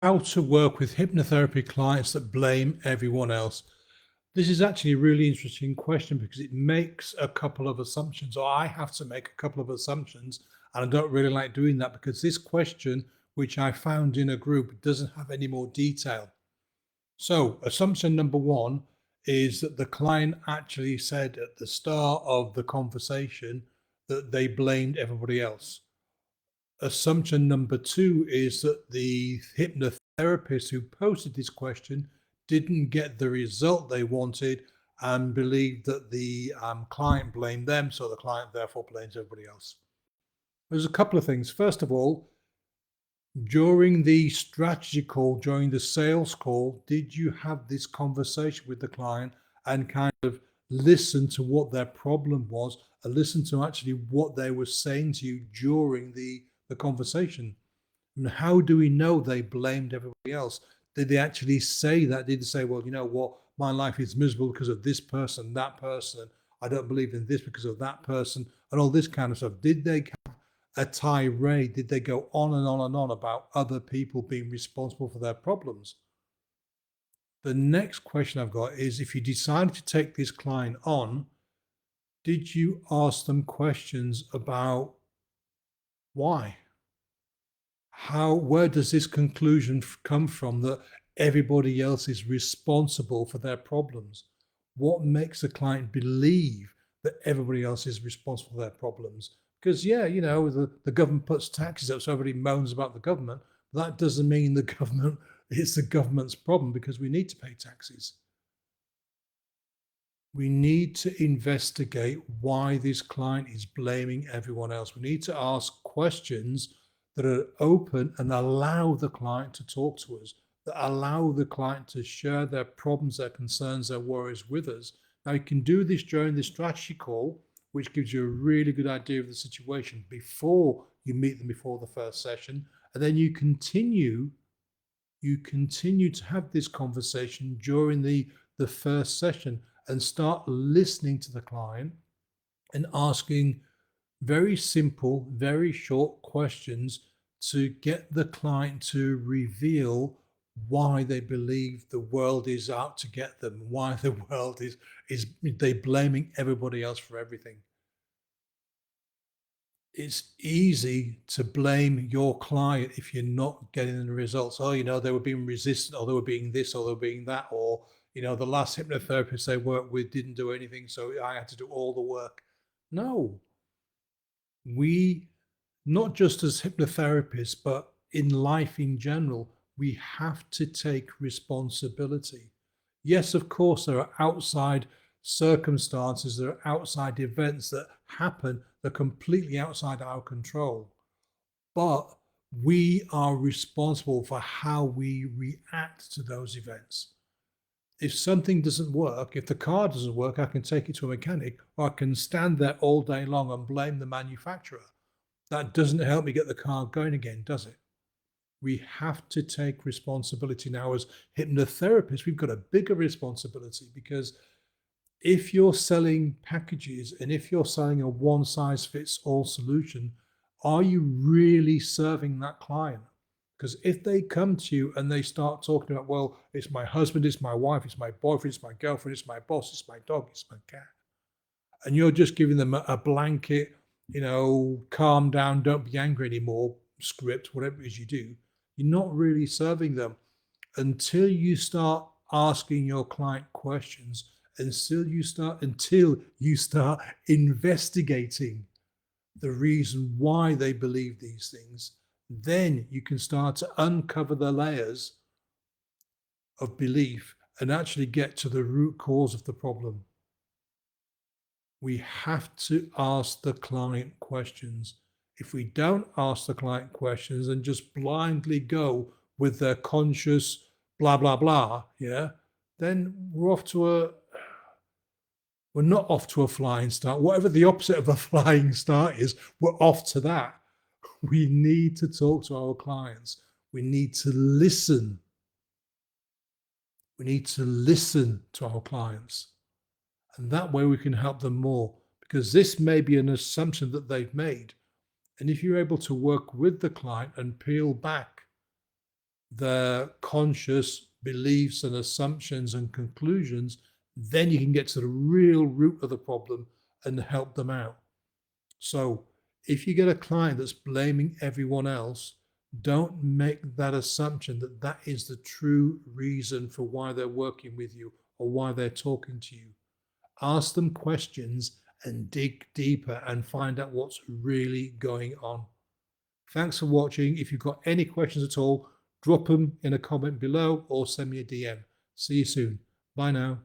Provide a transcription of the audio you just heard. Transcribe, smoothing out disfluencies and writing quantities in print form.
How to work with hypnotherapy clients that blame everyone else. This is actually a really interesting question because it makes a couple of assumptions, or I have to make a couple of assumptions. And I don't really like doing that because this question, which I found in a group, doesn't have any more detail. So, assumption number one is that the client actually said at the start of the conversation that they blamed everybody else. Assumption number two is that the hypnotherapist who posted this question didn't get the result they wanted and believed that the client blamed them, so the client therefore blames everybody else. There's a couple of things. First of all, during the strategy call, during the sales call, did you have this conversation with the client and kind of listen to what their problem was and listen to actually what they were saying to you during the conversation? And how do we know they blamed everybody else? Did they actually say that? Did they say, well, you know what, my life is miserable because of this person, that person, I don't believe in this because of that person, and all this kind of stuff? Did they have a tirade? Did they go on and on and on about other people being responsible for their problems? The next question I've got is, if you decided to take this client on, did you ask them questions about why? Where does this conclusion come from that everybody else is responsible for their problems? What makes the client believe that everybody else is responsible for their problems? Because, yeah, the government puts taxes up, so everybody moans about the government. But that doesn't mean the government it's the government's problem, because we need to pay taxes. We need to investigate why this client is blaming everyone else. We need to ask questions that are open and allow the client to talk to us, that allow the client to share their problems, their concerns, their worries with us. Now, you can do this during the strategy call, which gives you a really good idea of the situation before you meet them before the first session. And then you continue to have this conversation during the first session and start listening to the client and asking very simple, very short questions to get the client to reveal why they believe the world is out to get them, why the world is they blaming everybody else for everything. It's easy to blame your client if you're not getting the results. Oh, they were being resistant, or they were being this, or they were being that, or the last hypnotherapist they worked with didn't do anything, so I had to do all the work. No, we, not just as hypnotherapists, but in life in general, we have to take responsibility. Yes, of course, there are outside circumstances, there are outside events that happen that are completely outside our control. But we are responsible for how we react to those events. If something doesn't work, if the car doesn't work, I can take it to a mechanic, or I can stand there all day long and blame the manufacturer. That doesn't help me get the car going again, does it? We have to take responsibility now. As hypnotherapists, we've got a bigger responsibility, because if you're selling packages and if you're selling a one size fits all solution, are you really serving that client? Because if they come to you and they start talking about, well, it's my husband, it's my wife, it's my boyfriend, it's my girlfriend, it's my boss, it's my dog, it's my cat, and you're just giving them a blanket, calm down, don't be angry anymore script, whatever it is you do, you're not really serving them until you start asking your client questions, until you start investigating the reason why they believe these things. Then you can start to uncover the layers of belief and actually get to the root cause of the problem. We have to ask the client questions. If we don't ask the client questions and just blindly go with their conscious blah, blah, blah, yeah, then we're not off to a flying start. Whatever the opposite of a flying start is, we're off to that. We need to talk to our clients. We need to listen. We need to listen to our clients. And that way we can help them more, because this may be an assumption that they've made. And if you're able to work with the client and peel back their conscious beliefs and assumptions and conclusions, then you can get to the real root of the problem and help them out. So if you get a client that's blaming everyone else, don't make that assumption that that is the true reason for why they're working with you or why they're talking to you. Ask them questions and dig deeper and find out what's really going on. Thanks for watching. If you've got any questions at all, drop them in a comment below or send me a DM. See you soon. Bye now.